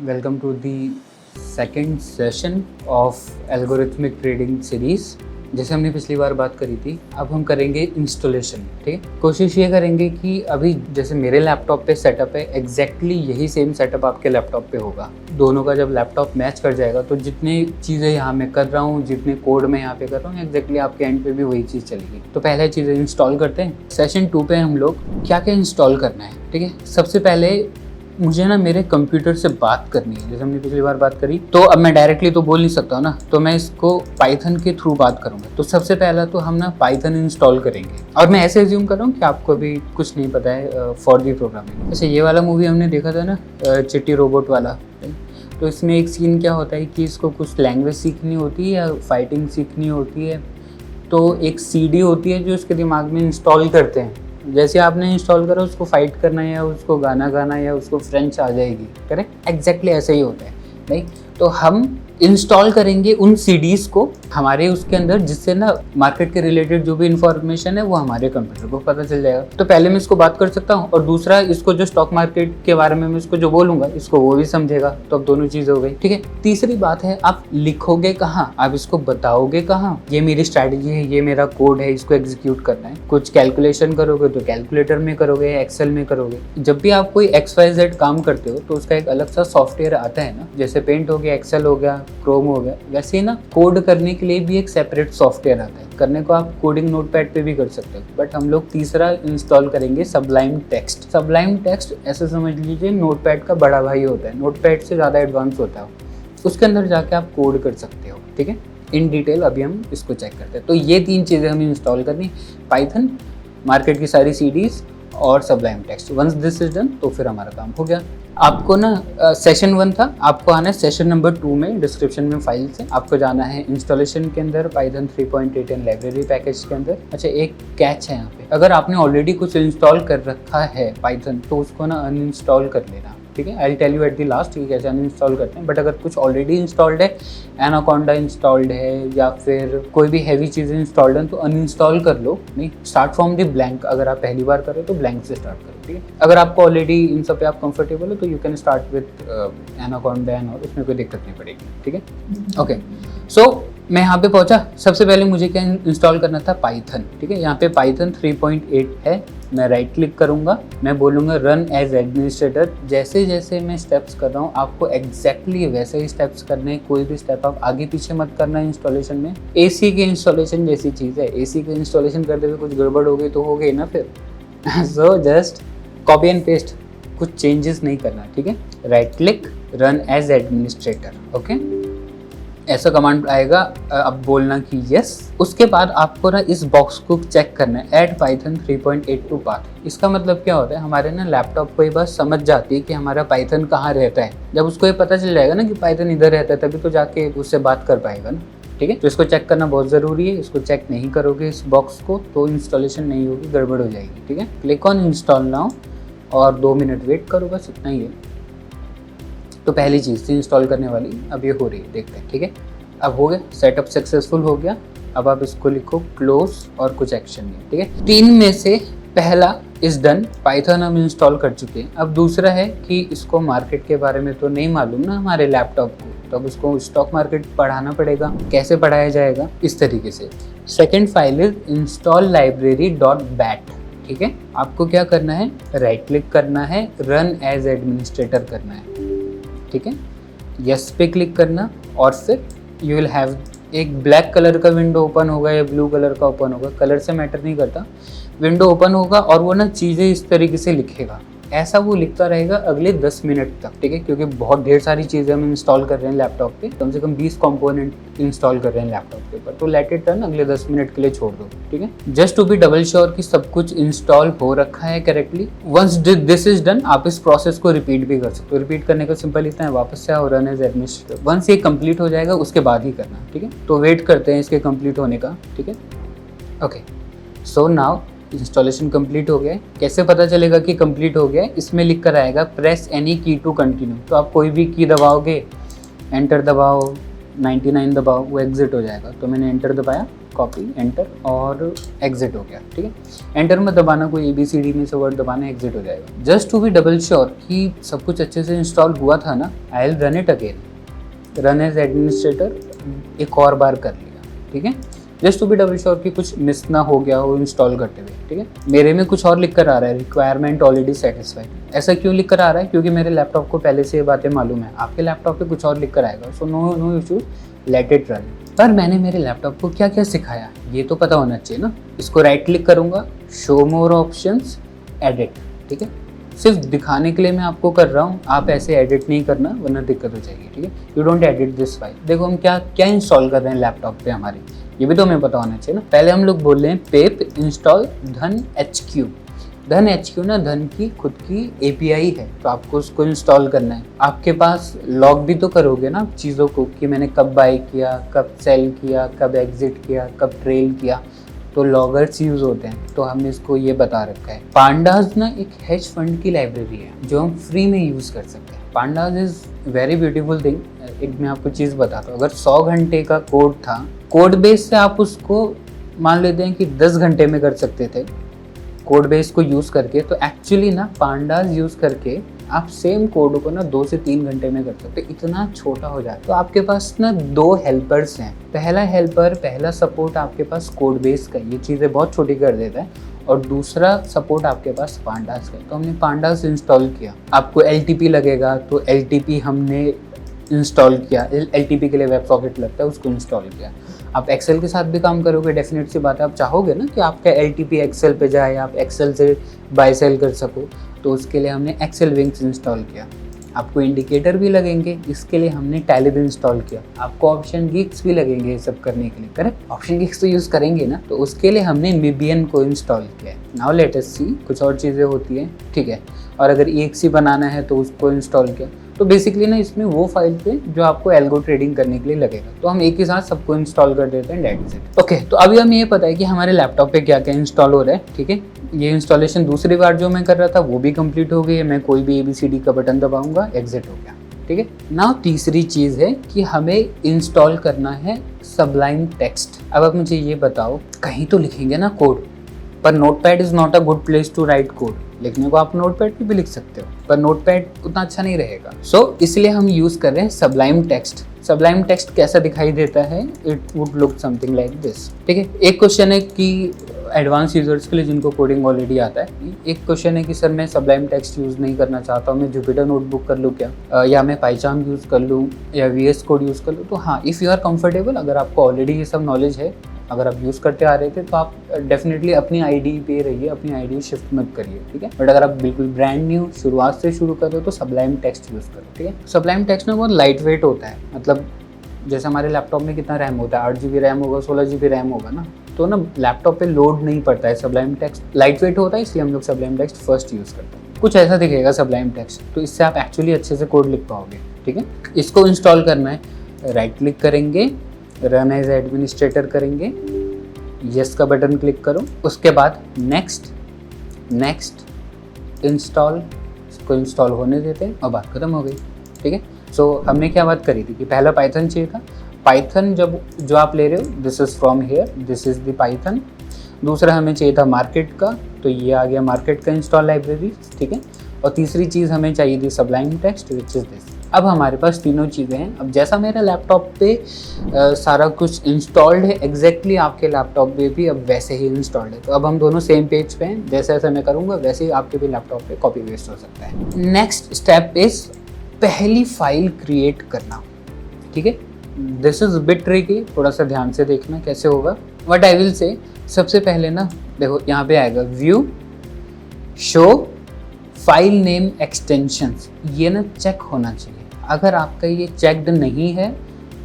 Welcome to the second session of algorithmic trading series। जैसे हमने पिछली बार बात करी थी, अब हम करेंगे इंस्टॉलेशन। ठीक है, कोशिश ये करेंगे कि अभी जैसे मेरे लैपटॉप पे सेटअप है, एग्जैक्टली यही सेम सेटअप आपके लैपटॉप पे होगा। दोनों का जब लैपटॉप मैच कर जाएगा तो जितनी चीज़ें यहाँ मैं कर रहा हूँ, जितने कोड मैं यहाँ पे कर रहा हूँ, एग्जैक्टली आपके एंड पे भी वही चीज़ चलेगी। तो पहले चीज़ें इंस्टॉल करते हैं। सेशन 2 पे हम लोग क्या क्या इंस्टॉल करना है। ठीक है, सबसे पहले मुझे ना मेरे कंप्यूटर से बात करनी है। जैसे हमने पिछली बार बात करी, तो अब मैं डायरेक्टली तो बोल नहीं सकता हूँ ना, तो मैं इसको पाइथन के थ्रू बात करूँगा। तो सबसे पहला तो हम ना पाइथन इंस्टॉल करेंगे, और मैं ऐसे एज्यूम कर रहा हूँ कि आपको अभी कुछ नहीं पता है फॉर दी प्रोग्रामिंग। जैसे ये वाला मूवी हमने देखा था ना, चिट्टी रोबोट वाला, तो इसमें एक सीन क्या होता है कि इसको कुछ लैंग्वेज सीखनी होती है या फाइटिंग सीखनी होती है, तो एक सीडी होती है जो उसके दिमाग में इंस्टॉल करते हैं। जैसे आपने इंस्टॉल करा, उसको फाइट करना या उसको गाना गाना या उसको फ्रेंच आ जाएगी। करेक्ट, एग्जैक्टली ऐसे ही होता है। नहीं, तो हम इंस्टॉल करेंगे उन सीडीज़ को हमारे उसके अंदर, जिससे ना मार्केट के रिलेटेड जो भी इंफॉर्मेशन है वो हमारे कंप्यूटर को पता चल जाएगा। तो पहले मैं इसको बात कर सकता हूँ, और दूसरा इसको जो स्टॉक मार्केट के बारे में मैं इसको जो बोलूँगा, इसको वो भी समझेगा। तो अब दोनों चीज़ हो गई। ठीक है, तीसरी बात है, आप लिखोगे कहाँ, आप इसको बताओगे कहाँ। ये मेरी स्ट्रैटेजी है, ये मेरा कोड है, इसको एग्जीक्यूट करना है। कुछ कैलकुलेशन करोगे तो कैलकुलेटर में करोगे, एक्सेल में करोगे। जब भी आप कोई XYZ काम करते हो तो उसका एक अलग सा सॉफ्टवेयर आता है ना, जैसे पेंट हो गया, एक्सेल हो गया, क्रोम हो गया, वैसे ही ना कोड करने के लिए भी एक सेपरेट सॉफ्टवेयर आता है। करने को आप कोडिंग नोटपैड पे भी कर सकते हो, बट हम लोग तीसरा इंस्टॉल करेंगे सबलाइम टेक्स्ट। सबलाइम टेक्स्ट ऐसे समझ लीजिए नोटपैड का बड़ा भाई होता है, नोटपैड से ज़्यादा एडवांस होता है। उसके अंदर जाके आप कोड कर सकते हो। ठीक है, इन डिटेल अभी हम इसको चेक करते हैं। तो ये 3 चीज़ें हमें इंस्टॉल करनी, पाइथन, मार्केट की सारी सीडीज़ और Sublime Text. Once this is done तो फिर हमारा काम हो गया। आपको ना सेशन 1 था, आपको आना है सेशन नंबर 2 में। डिस्क्रिप्शन में फाइल से आपको जाना है इंस्टॉलेशन के अंदर, पाइथन 3.8 एंड लाइब्रेरी पैकेज के अंदर। अच्छा, एक कैच है यहाँ पे, अगर आपने ऑलरेडी कुछ इंस्टॉल कर रखा है पाइथन, तो उसको ना अनइंस्टॉल कर लेना। ठीक है, I will tell you at the last कि कैसे अनइंस्टॉल करते हैं। बट अगर कुछ ऑलरेडी इंस्टॉल्ड है, एनाकोंडा इंस्टॉल्ड है या फिर कोई भी हैवी चीज़ें इंस्टॉल्ड है, तो अनइंस्टॉल कर लो। नहीं, स्टार्ट फ्रॉम द ब्लैंक। अगर आप पहली बार करो तो ब्लैंक से स्टार्ट करो। ठीक है, अगर आपको ऑलरेडी इन सब पे आप कंफर्टेबल हो तो you can start with anaconda, और उसमें कोई दिक्कत नहीं पड़ेगी। ठीक है, ओके। सो मैं यहाँ पे पहुँचा, सबसे पहले मुझे क्या इंस्टॉल करना था, पाइथन। ठीक है, यहाँ पे पाइथन 3.8 है। मैं राइट क्लिक करूँगा, मैं बोलूँगा रन एज एडमिनिस्ट्रेटर। जैसे जैसे मैं स्टेप्स कर रहा हूँ, आपको एग्जैक्टली वैसे ही स्टेप्स करने हैं। कोई भी स्टेप आप आगे पीछे मत करना इंस्टॉलेशन में। AC के इंस्टॉलेशन जैसी चीज़ है, AC के इंस्टॉलेशन करते हुए कुछ गड़बड़ हो गई तो हो गई ना फिर। So just copy and paste, कुछ चेंजेस नहीं करना। ठीक है, right click, run as administrator. Okay, ऐसा कमांड आएगा, अब बोलना कि यस। उसके बाद आपको ना इस बॉक्स को चेक करना है, ऐड पाइथन 3.8 टू पाथ। इसका मतलब क्या होता है, हमारे ना लैपटॉप को ये बात समझ जाती है कि हमारा पाइथन कहाँ रहता है। जब उसको ये पता चल जाएगा ना कि पाइथन इधर रहता है, तभी तो जाके उससे बात कर पाएगा ना। ठीक है, तो इसको चेक करना बहुत ज़रूरी है। इसको चेक नहीं करोगे इस बॉक्स को तो इंस्टॉलेशन नहीं होगी, गड़बड़ हो जाएगी। ठीक है, क्लिक ऑन इंस्टॉल नाउ और 2 मिनट वेट करो, बस इतना ही है। तो पहली चीज़ थी इंस्टॉल करने वाली, अब ये हो रही है, देखते हैं। ठीक है, अब हो गया, सेटअप सक्सेसफुल हो गया। अब आप इसको लिखो क्लोज और कुछ एक्शन नहीं। ठीक है, 3 में से पहला इज डन, पाइथन हम इंस्टॉल कर चुके हैं। अब दूसरा है कि इसको मार्केट के बारे में तो नहीं मालूम ना हमारे लैपटॉप को, तो अब उसको स्टॉक मार्केट पढ़ाना पड़ेगा। कैसे पढ़ाया जाएगा, इस तरीके से। Second file is install library .bat। ठीक है, आपको क्या करना है, राइट क्लिक करना है, रन एज एडमिनिस्ट्रेटर करना है। ठीक है, यस पे क्लिक करना, और फिर यू विल हैव एक ब्लैक कलर का विंडो ओपन होगा या ब्लू कलर का ओपन होगा, कलर से मैटर नहीं करता। विंडो ओपन होगा और वो ना चीज़ें इस तरीके से लिखेगा, ऐसा वो लिखता रहेगा अगले 10 मिनट तक। ठीक है, क्योंकि बहुत ढेर सारी चीज़ें हम इंस्टॉल कर रहे हैं लैपटॉप पे, कम से कम 20 कंपोनेंट इंस्टॉल कर रहे हैं लैपटॉप के ऊपर। तो लेट इट रन, अगले 10 मिनट के लिए छोड़ दो। ठीक है, just to be double sure कि सब कुछ इंस्टॉल हो रखा है correctly. Once this is done, आप इस प्रोसेस को रिपीट भी कर सकते हो। रिपीट करने का सिंपल इतना है, वापस से आओ, रन एज एडमिनिस्ट्रेटर। वंस ये कंप्लीट हो जाएगा उसके बाद ही करना। ठीक है, तो वेट करते हैं इसके कंप्लीट होने का। ठीक है, okay. So now installation complete हो गया है। कैसे पता चलेगा कि कंप्लीट हो गया है, इसमें लिख कर आएगा प्रेस एनी की टू कंटिन्यू। तो आप कोई भी की दबाओगे, एंटर दबाओ 99 दबाओ, वो एग्जिट हो जाएगा। तो मैंने एंटर दबाया, कॉपी एंटर और एग्जिट हो गया, ठीक है। एंटर में दबाना, कोई ABCD में से वर्ड दबाना, एग्जिट हो जाएगा। Just to be double sure कि सब कुछ अच्छे से इंस्टॉल हुआ था ना, I will run it again, run as administrator एक और बार कर लिया, ठीक है। Just to be double sure कि कुछ मिस ना हो गया हो इंस्टॉल करते हुए, ठीक है। मेरे में कुछ और लिख कर आ रहा है, रिक्वायरमेंट ऑलरेडी सेटिस्फाइड। ऐसा क्यों लिख कर आ रहा है? क्योंकि मेरे लैपटॉप को पहले से ये बातें मालूम है। आपके लैपटॉप पे कुछ और लिख कर आएगा, so no issue, let it run. पर मैंने मेरे लैपटॉप को क्या क्या सिखाया ये तो पता होना चाहिए ना। इसको राइट क्लिक करूंगा, शो मोर ऑप्शंस, एडिट, ठीक है। सिर्फ दिखाने के लिए मैं आपको कर रहा हूँ, आप ऐसे एडिट नहीं करना वरना दिक्कत हो जाएगी, ठीक है। You don't edit this file. देखो हम क्या क्या इंस्टॉल कर रहे हैं लैपटॉप पे हमारे, ये भी तो हमें पता होना चाहिए ना। पहले हम लोग बोल रहे हैं पेप इंस्टॉल धन HQ। धन HQ ना धन की खुद की API है, तो आपको उसको इंस्टॉल करना है। आपके पास लॉग भी तो करोगे ना चीज़ों को कि मैंने कब बाय किया, कब सेल किया, कब एग्जिट किया, कब ट्रेल किया, तो लॉगर्स यूज होते हैं। तो हमने इसको ये बता रखा है। पांडाज ना एक हेज फंड की लाइब्रेरी है जो हम फ्री में यूज कर सकते हैं। Pandas is very beautiful thing. एक मैं आपको चीज़ बताता हूँ, अगर 100 घंटे का कोड था, कोड बेस से आप उसको मान लेते हैं कि 10 घंटे में कर सकते थे कोड बेस को यूज़ करके, तो एक्चुअली ना पांडाज यूज़ करके आप सेम कोड को ना 2 से 3 घंटे में कर सकते, इतना छोटा हो जाता है। तो आपके पास ना 2 हेल्पर्स हैं। पहला हेल्पर, पहला सपोर्ट आपके पास कोड बेस का, ये चीज़ें बहुत छोटी कर देता है, और दूसरा सपोर्ट आपके पास पांडाज का। तो हमने पांडाज इंस्टॉल किया। आपको LTP लगेगा तो LTP हमने इंस्टॉल किया। LTP के लिए वेब सॉकेट लगता है, उसको इंस्टॉल किया। आप एक्सेल के साथ भी काम करोगे, डेफिनेट सी बात है, आप चाहोगे ना कि आपका LTP एक्सेल पे जाए, आप एक्सेल से बाय सेल कर सको, तो उसके लिए हमने एक्सेल विंग्स इंस्टॉल किया। आपको इंडिकेटर भी लगेंगे, इसके लिए हमने टैली भी इंस्टॉल किया। आपको ऑप्शन गीक्स भी लगेंगे ये सब करने के लिए, करेक्ट। ऑप्शन गीक्स तो यूज़ करेंगे ना, तो उसके लिए हमने मिबियन को इंस्टॉल किया है। नाउ लेट अस सी, कुछ और चीज़ें होती हैं, ठीक है। और अगर EXE बनाना है तो उसको इंस्टॉल किया। तो बेसिकली ना इसमें वो फाइल पे जो आपको एल्गो ट्रेडिंग करने के लिए लगेगा, तो हम एक ही साथ सबको इंस्टॉल कर देते हैं, दैट्स इट। ओके, तो अभी हमें ये पता है कि हमारे लैपटॉप पे क्या क्या इंस्टॉल हो रहा है, ठीक है। ये इंस्टॉलेशन दूसरी बार जो मैं कर रहा था वो भी कंप्लीट हो गई है। मैं कोई भी ABCD का बटन दबाऊंगा, एग्जिट हो गया, ठीक है। नाउ तीसरी चीज़ है कि हमें इंस्टॉल करना है सबलाइम टेक्स्ट। अब आप मुझे ये बताओ, कहीं तो लिखेंगे ना कोड, पर Notepad is not a good place to write code. लिखने को आप नोटपैड पे भी लिख सकते हो, पर नोटपैड उतना अच्छा नहीं रहेगा। सो इसलिए हम यूज़ कर रहे हैं सबलाइम टेक्स्ट। सबलाइम टेक्स्ट कैसा दिखाई देता है? It would look something like this, ठीक है। एक क्वेश्चन है कि एडवांस यूजर्स के लिए जिनको कोडिंग ऑलरेडी आता है, एक क्वेश्चन है कि सर मैं सबलाइम टेक्स्ट यूज़ नहीं करना चाहता हूँ, मैं जुपिटर नोटबुक कर लूँ क्या, या मैं पाइचार्म यूज़ कर लूँ, या VS कोड यूज़ कर लूँ। तो हाँ, इफ़ यू आर कंफर्टेबल, अगर आपको ऑलरेडी ये सब नॉलेज है, अगर आप यूज़ करते आ रहे थे, तो आप डेफिनेटली अपनी आईडी पे रहिए, अपनी आईडी शिफ्ट मत करिए, ठीक है। बट अगर आप बिल्कुल ब्रांड न्यू शुरुआत से शुरू कर रहे हो तो सबलाइम टेक्स्ट यूज़ करो, ठीक है। सबलाइम टेक्स्ट ना बहुत लाइट वेट होता है, मतलब जैसे हमारे लैपटॉप में कितना रैम होता है, 8 GB रैम होगा, 16 GB रैम होगा ना, तो ना लैपटॉप पे लोड नहीं पड़ता है। सबलाइम टेक्स्ट लाइट वेट होता है, इसलिए हम लोग सबलाइम टेक्स्ट फर्स्ट यूज़ करते हैं। कुछ ऐसा दिखेगा सबलाइम टेक्स्ट, तो इससे आप एक्चुअली अच्छे से कोड लिख पाओगे, ठीक है। इसको इंस्टॉल करना है, राइट क्लिक करेंगे, रन एज एडमिनिस्ट्रेटर करेंगे, यस का बटन क्लिक करो, उसके बाद नेक्स्ट इंस्टॉल, इसको इंस्टॉल होने देते हैं और बात खत्म हो गई, ठीक है। सो हमने क्या बात करी थी कि पहला पाइथन चाहिए था। पाइथन जब जो आप ले रहे हो, this is from here, this is the Python. दूसरा हमें चाहिए था मार्केट का, तो ये आ गया मार्केट का इंस्टॉल लाइब्रेरी, ठीक है। और तीसरी चीज़ हमें चाहिए थी Sublime text, which is this. अब हमारे पास तीनों चीज़ें हैं। अब जैसा मेरा लैपटॉप पे सारा कुछ इंस्टॉल्ड है, एग्जैक्टली आपके लैपटॉप पे भी अब वैसे ही इंस्टॉल्ड है। तो अब हम दोनों सेम पेज पे हैं, जैसे जैसे मैं करूँगा वैसे ही आपके भी लैपटॉप पे कॉपी पेस्ट हो सकता है। नेक्स्ट स्टेप इज़ पहली फाइल क्रिएट करना, ठीक है। दिस इज़ बिट ट्रिकी, थोड़ा सा ध्यान से देखना कैसे होगा। व्हाट आई विल से, सबसे पहले ना देखो यहाँ पे आएगा view show file name extensions, ये ना चेक होना चाहिए। अगर आपका ये चेक्ड नहीं है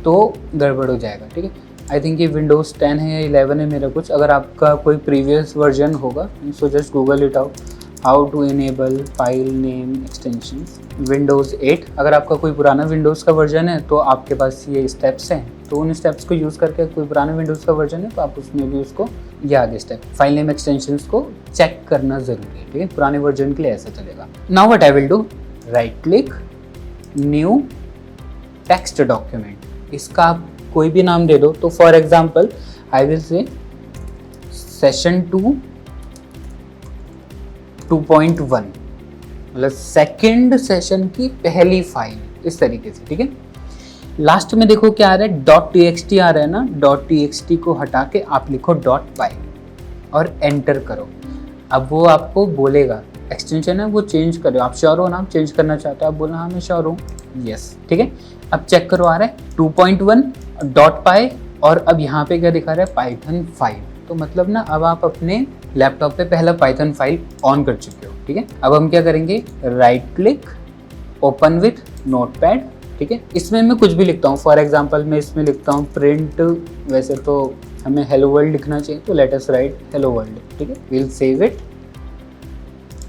तो गड़बड़ हो जाएगा, ठीक है। आई थिंक ये विंडोज़ 10 है या 11 है मेरा कुछ। अगर आपका कोई प्रीवियस वर्जन होगा, so just Google it out, how to enable file name extensions Windows 8। अगर आपका कोई पुराना विंडोज़ का वर्जन है तो आपके पास ये स्टेप्स हैं, तो उन स्टेप्स को यूज़ करके, कोई पुराना विंडोज़ का वर्जन है तो आप उसमें भी उसको, ये आगे स्टेप फाइल नेम एक्सटेंशंस को चेक करना ज़रूरी है, ठीक है। पुराने वर्जन के लिए ऐसा चलेगा। Now what I will do, right click, new text document, इसका आप कोई भी नाम दे दो। तो फॉर एग्जाम्पल आई विल से सेशन 2.1, मतलब सेकेंड सेशन की पहली फाइल, इस तरीके से, ठीक है। लास्ट में देखो क्या आ रहा है, .txt आ रहा है ना, .txt को हटा के आप लिखो .py और एंटर करो। अब वो आपको बोलेगा एक्सटेंशन है वो चेंज करो, आप श्योर हो ना, आप चेंज करना चाहते हो, आप बोलना हाँ मैं श्योर हूँ, यस, ठीक है। अब चेक करो आ रहा है 2.1 .py और अब यहाँ पे क्या दिखा रहा है, पाइथन फाइल। तो मतलब ना अब आप अपने लैपटॉप पे पहला पाइथन फाइल ऑन कर चुके हो, ठीक है। अब हम क्या करेंगे, right click, open with notepad, ठीक है। इसमें मैं कुछ भी लिखता हूँ, फॉर एग्जांपल मैं इसमें लिखता हूँ प्रिंट, वैसे तो हमें हेलो वर्ल्ड लिखना चाहिए तो let us right hello world, ठीक है। विल सेव इट,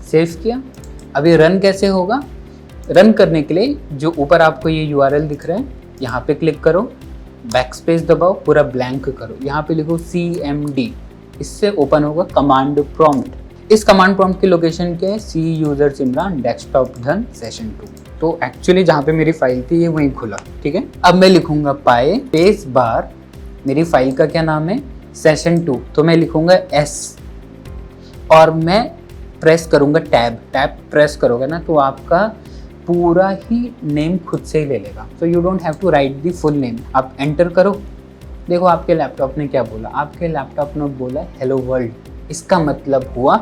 सेव किया। अभी रन कैसे होगा, रन करने के लिए जो ऊपर आपको ये URL दिख रहा है यहाँ पे क्लिक करो, बैकस्पेस दबाओ, पूरा ब्लैंक करो, यहाँ पे लिखो CMD, इससे ओपन होगा कमांड प्रॉम्प्ट। इस कमांड प्रॉम्प्ट की लोकेशन क्या है, C user Simran desktop done session 2। तो एक्चुअली जहाँ पे मेरी फाइल थी ये वहीं खुला, ठीक है। अब मैं लिखूंगा पाए स्पेस बार, मेरी फाइल का क्या नाम है, सेशन 2, तो मैं लिखूंगा S और मैं प्रेस करूंगा टैब प्रेस करोगे ना तो आपका पूरा ही नेम खुद से ही ले लेगा। तो you don't have to write the full name. आप एंटर करो, देखो आपके लैपटॉप ने क्या बोला, आपके लैपटॉप ने बोला हेलो वर्ल्ड। इसका मतलब हुआ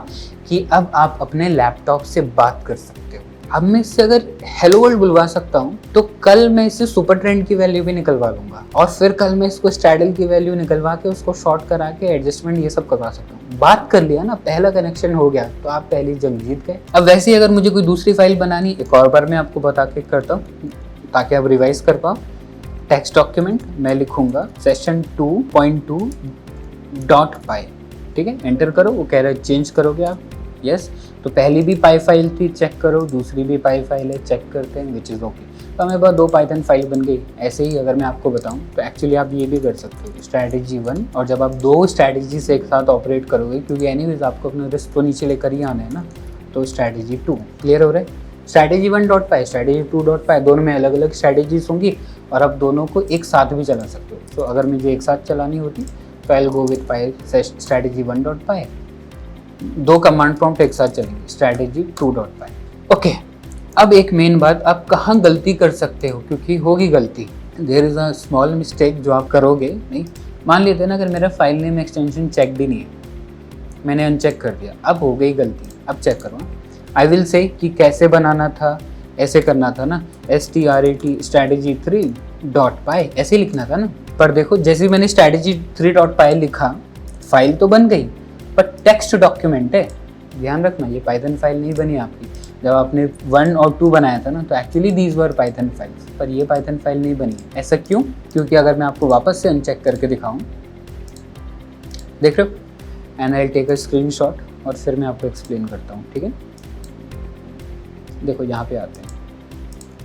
कि अब आप अपने लैपटॉप से बात कर सकते हो। अब मैं इससे अगर हेलो वर्ल्ड बुलवा सकता हूँ तो कल मैं इससे सुपर ट्रेंड की वैल्यू भी निकलवा लूंगा और फिर कल मैं इसको स्टैडल की वैल्यू निकलवा के उसको शॉर्ट करा के एडजस्टमेंट ये सब करवा सकता हूँ। बात कर लिया ना, पहला कनेक्शन हो गया तो आप पहली जंग जीत गए। अब वैसे ही अगर मुझे कोई दूसरी फाइल बनानी, एक और बार मैं आपको बता के करता हूँ ताकि आप रिवाइज कर पाओ। टेक्स्ट डॉक्यूमेंट मैं लिखूंगा सेशन 2.2 .py, ठीक है। एंटर करो, वो कह रहा है चेंज करोगे आप, यस। तो पहली भी पाई फाइल थी, चेक करो, दूसरी भी पाई फाइल है, चेक करते हैं, विच इज़ ओके। तो हमें पास 2 पाइथन फाइल बन गई। ऐसे ही अगर मैं आपको बताऊं तो एक्चुअली आप ये भी कर सकते हो, स्ट्रैटेजी 1, और जब आप 2 स्ट्रैटेजी से एक साथ ऑपरेट करोगे, क्योंकि एनीवेज आपको अपना रिस्क तो नीचे लेकर ही आना है ना, तो स्ट्रैटेजी 2 क्लियर हो रहा है। स्ट्रैटेजी 1 .py, स्ट्रैटेजी 2 .py, दोनों में अलग अलग स्ट्रैटेजीज होंगी और आप दोनों को एक साथ भी चला सकते हो। तो अगर मुझे एक साथ चलानी होती तो I will go with strategy 1 .py, 2 command prompt एक साथ चलेंगे, स्ट्रैटेजी 2 .py, ओके। अब एक मेन बात, आप कहाँ गलती कर सकते हो, क्योंकि होगी गलती, there is a small mistake जो आप करोगे। नहीं, मान लेते हैं ना अगर मेरा फाइल नेम एक्सटेंशन चेक भी नहीं है, मैंने अनचेक कर दिया, अब हो गई गलती, अब चेक करो। आई विल से कि कैसे बनाना था, ऐसे करना था ना, STRAT स्ट्रैटेजी 3 .py ऐसे लिखना था ना। पर देखो जैसे मैंने स्ट्रैटेजी 3 .py लिखा, फाइल तो बन गई पर टेक्स्ट डॉक्यूमेंट है। ध्यान रखना ये पाइथन फाइल नहीं बनी आपकी। जब आपने 1 और 2 बनाया था ना तो actually these were Python files, पर ये पाइथन फाइल नहीं बनी। ऐसा क्यों? क्योंकि अगर मैं आपको वापस से अनचेक करके दिखाऊं, देख रहे हो, and I will take a screenshot और फिर मैं आपको एक्सप्लेन करता हूँ, ठीक है। देखो यहाँ पे आते हैं,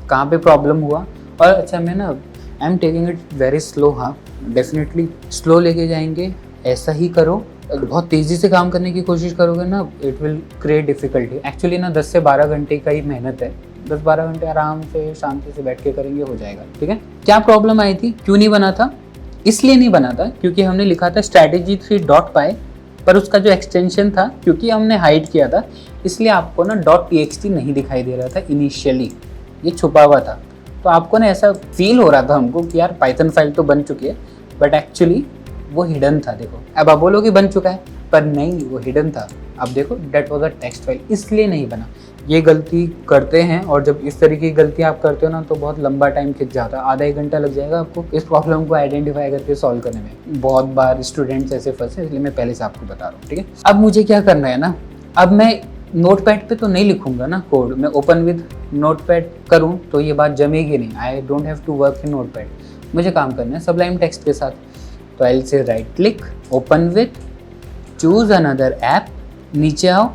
कहाँ पे प्रॉब्लम हुआ। और अच्छा मैं ना I am taking it very slow, हाँ डेफिनेटली स्लो लेके जाएंगे, ऐसा ही करो। बहुत तेज़ी से काम करने की कोशिश करोगे ना, it will create difficulty. Actually ना 10 से 12 घंटे का ही मेहनत है, 10-12 घंटे आराम से शांति से बैठ के करेंगे, हो जाएगा, ठीक है। क्या प्रॉब्लम आई थी, क्यों नहीं बना था? इसलिए नहीं बना था क्योंकि हमने लिखा था स्ट्रैटेजी 3 .py, पर उसका जो एक्सटेंशन था, क्योंकि हमने हाइड किया था, इसलिए आपको ना .txt नहीं दिखाई दे रहा था इनिशियली, ये छुपा हुआ था। तो आपको ना ऐसा फील हो रहा था हमको कि यार पाइथन फाइल तो बन चुकी है, बट एक्चुअली वो हिडन था। देखो अब आप बोलोगे बन चुका है, पर नहीं, वो हिडन था। अब देखो that was a text file, इसलिए नहीं बना। ये गलती करते हैं, और जब इस तरीके की गलती आप करते हो ना तो बहुत लंबा टाइम खिंच जाता है, आधा 1 घंटा लग जाएगा आपको इस प्रॉब्लम को आइडेंटिफाई करके सॉल्व करने में। बहुत बार स्टूडेंट्स ऐसे फंसे, इसलिए मैं पहले से आपको बता रहा हूँ, ठीक है। अब मुझे क्या करना है ना, अब मैं नोटपैड पे तो नहीं लिखूंगा ना कोड, मैं ओपन विद नोटपैड करूँ तो ये बात जमेगी नहीं। I don't have to work in Notepad, मुझे काम करना है सबलाइम टेक्स्ट के साथ। तो I will say right click, open with, choose another app, नीचे आओ,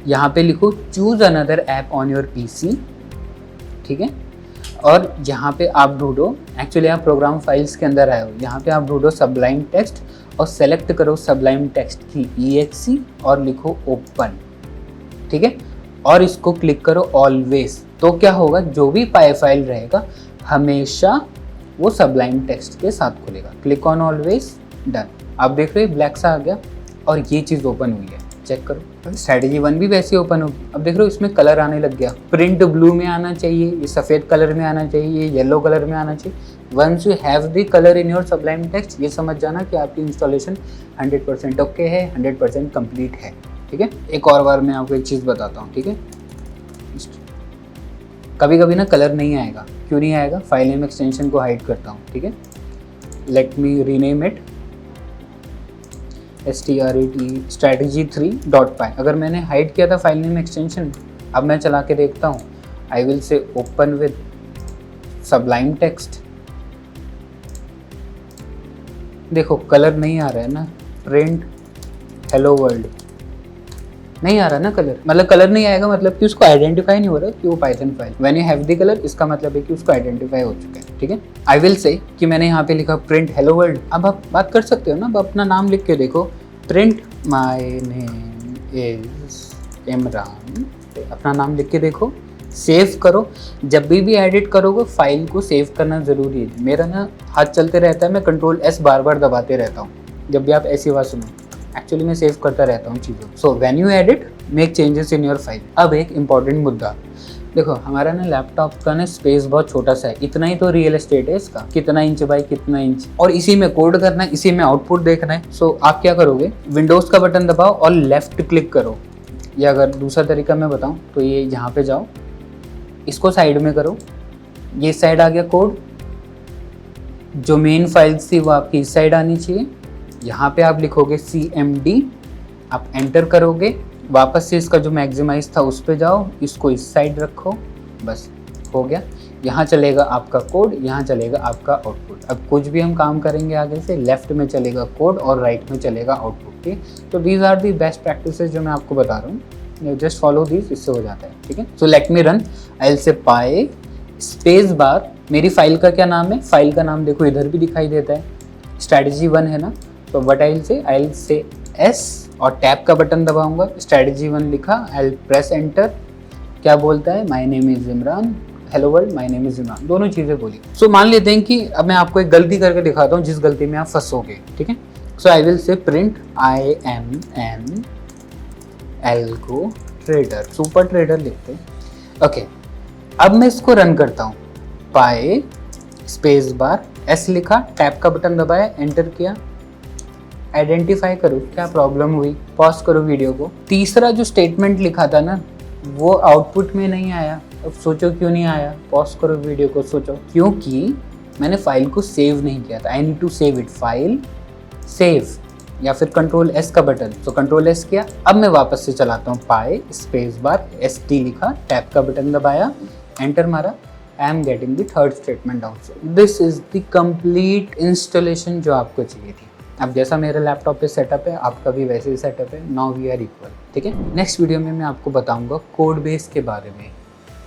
यहाँ पे लिखो choose another app on your PC, ठीक है। और यहाँ पे आप ढूंढो, एक्चुअली आप प्रोग्राम फाइल्स के अंदर आए हो, यहाँ पे आप ढूंढो सबलाइम टेक्स्ट और सेलेक्ट करो सबलाइम टेक्स्ट की EXE और लिखो ओपन, ठीक है। और इसको क्लिक करो ऑलवेज। तो क्या होगा, जो भी पाई फाइल रहेगा हमेशा वो सबलाइम टेक्स्ट के साथ खुलेगा। Click on always, done. आप देख रहे हो ब्लैक सा आ गया और ये चीज़ ओपन हुई है, चेक करो। स्ट्रैटेजी 1 भी वैसे ओपन हो। अब देख रहे हो इसमें कलर आने लग गया। प्रिंट ब्लू में आना चाहिए, ये सफ़ेद कलर में आना चाहिए, ये येलो कलर में आना चाहिए। Once you have the colour in your Sublime Text, ये समझ जाना कि आपकी इंस्टॉलेशन 100% ओके है, 100% कंप्लीट है। ठीक है, एक और बार मैं आपको एक चीज़ बताता हूँ। ठीक है, कभी कभी ना कलर नहीं आएगा। क्यों नहीं आएगा? फाइल नेम एक्सटेंशन को हाइड करता हूँ। ठीक है, let me rename it strategy3.py। अगर मैंने हाइड किया था फाइल नेम एक्सटेंशन, अब मैं चला के देखता हूँ। आई विल से ओपन विद सबलाइम टेक्स्ट। देखो कलर नहीं आ रहा है ना, प्रिंट हेलो वर्ल्ड नहीं आ रहा ना कलर, मतलब कलर नहीं आएगा मतलब कि उसको आइडेंटिफाई नहीं हो रहा कि वो Python file. When you have the colour, इसका मतलब है कि उसको आइडेंटिफाई हो चुका है। ठीक है, आई विल से कि मैंने यहाँ पे लिखा प्रिंट हेलो वर्ल्ड। अब आप बात कर सकते हो ना, अब अपना नाम लिख के देखो, print my name is Imran, अपना नाम लिख के देखो, सेव करो। जब भी एडिट करोगे फाइल को सेव करना ज़रूरी है। मेरा ना हाथ चलते रहता है, मैं Ctrl+S बार बार दबाते रहता हूँ जब भी आप ऐसी आवाज़ सुनो। एक्चुअली मैं सेव करता रहता हूँ चीज़ों। So when you edit, make changes in your file. अब एक इंपॉर्टेंट मुद्दा, देखो हमारा ना लैपटॉप का ना स्पेस बहुत छोटा सा है, इतना ही तो रियल एस्टेट है इसका, कितना इंच बाय कितना इंच, और इसी में कोड करना है, इसी में आउटपुट देखना है। सो आप क्या करोगे, विंडोज़ का बटन दबाओ और लेफ्ट क्लिक करो, या अगर दूसरा तरीका मैं बताऊँ तो ये यहाँ पे जाओ, इसको साइड में करो, ये साइड आ गया कोड, जो मेन फाइल्स थी वो आपकी इस साइड आनी चाहिए। यहाँ पे आप लिखोगे CMD, आप एंटर करोगे, वापस से इसका जो मैक्सिमाइज था उस पे जाओ, इसको इस साइड रखो, बस हो गया। यहाँ चलेगा आपका कोड, यहाँ चलेगा आपका आउटपुट। अब कुछ भी हम काम करेंगे आगे से, लेफ्ट में चलेगा कोड और राइट में चलेगा आउटपुट। ठीक, तो these are the best practices जो मैं आपको बता रहा हूँ, जस्ट फॉलो दीज, इससे हो जाता है। ठीक है, so let me run. I will से पाई स्पेस बार। मेरी फाइल का क्या नाम है, फाइल का नाम देखो इधर भी दिखाई देता है, strategy 1 है ना। तो व्हाट आई विल से S और टैब का बटन दबाऊंगा, strategy 1 लिखा, आई विल प्रेस एंटर। क्या बोलता है, my name is Imran, hello world, my name is Imran, दोनों चीज़ें बोली। सो मान लेते हैं कि अब मैं आपको एक गलती करके दिखाता हूँ जिस गलती में आप फंसोगे। ठीक है, so I will say print I am an algo trader, super trader लिखते हैं। ओके, अब मैं इसको रन करता हूँ, पाए स्पेस बार, S लिखा, टैब का बटन दबाया, एंटर किया। आइडेंटिफाई करो क्या प्रॉब्लम हुई, पॉज करो वीडियो को। तीसरा जो स्टेटमेंट लिखा था ना, वो आउटपुट में नहीं आया। अब सोचो क्यों नहीं आया, पॉज करो वीडियो को, सोचो। क्योंकि मैंने फाइल को सेव नहीं किया था। I need to save it, file save, या फिर Ctrl+S का बटन। तो Ctrl+S किया। अब मैं वापस से चलाता हूँ, पाए स्पेस बार, ST लिखा, टैब का बटन दबाया, एंटर मारा। I am getting the third statement output. This is the complete installation जो आपको चाहिए थी। अब जैसा मेरे लैपटॉप पे सेटअप है, आपका भी वैसे ही सेटअप है। Now we are equal. ठीक है, नेक्स्ट वीडियो में मैं आपको बताऊंगा कोड बेस के बारे में।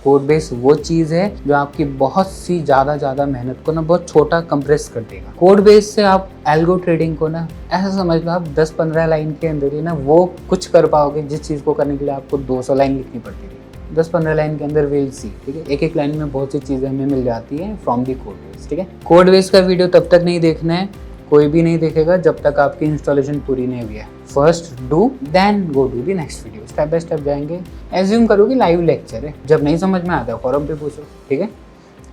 कोड बेस वो चीज़ है जो आपकी बहुत सी ज़्यादा मेहनत को ना बहुत छोटा कंप्रेस कर देगा। कोड बेस से आप एल्गो ट्रेडिंग को ना ऐसा समझ लो, आप 10-15 लाइन के अंदर ही ना वो कुछ कर पाओगे जिस चीज़ को करने के लिए आपको 200 लाइन लिखनी पड़ती है। 10-15 लाइन के अंदर विल सी। ठीक है, एक लाइन में बहुत सी चीज़ें हमें मिल जाती है फ्रॉम दी कोड बेस। ठीक है, कोड बेस का वीडियो तब तक नहीं देखना है, कोई भी नहीं देखेगा जब तक आपकी इंस्टॉलेशन पूरी नहीं हुई है। First do, then go to the next video. Step by step जाएंगे। एज्यूम करो कि लाइव लेक्चर है, जब नहीं समझ में आता है फॉरम पे पूछो। ठीक है,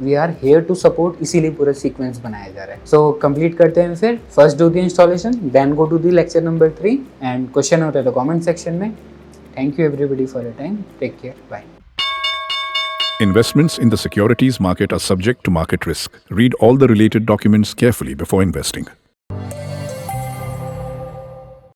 we are here to support, इसीलिए पूरा सीक्वेंस बनाया जा रहा है। सो कंप्लीट करते हैं फिर। First do the installation, then go to the lecture number 3, and question होता है तो कॉमेंट सेक्शन में। Thank you everybody for your time, take care, bye. Investments in the securities market are subject to market risk. Read all the related documents carefully before investing.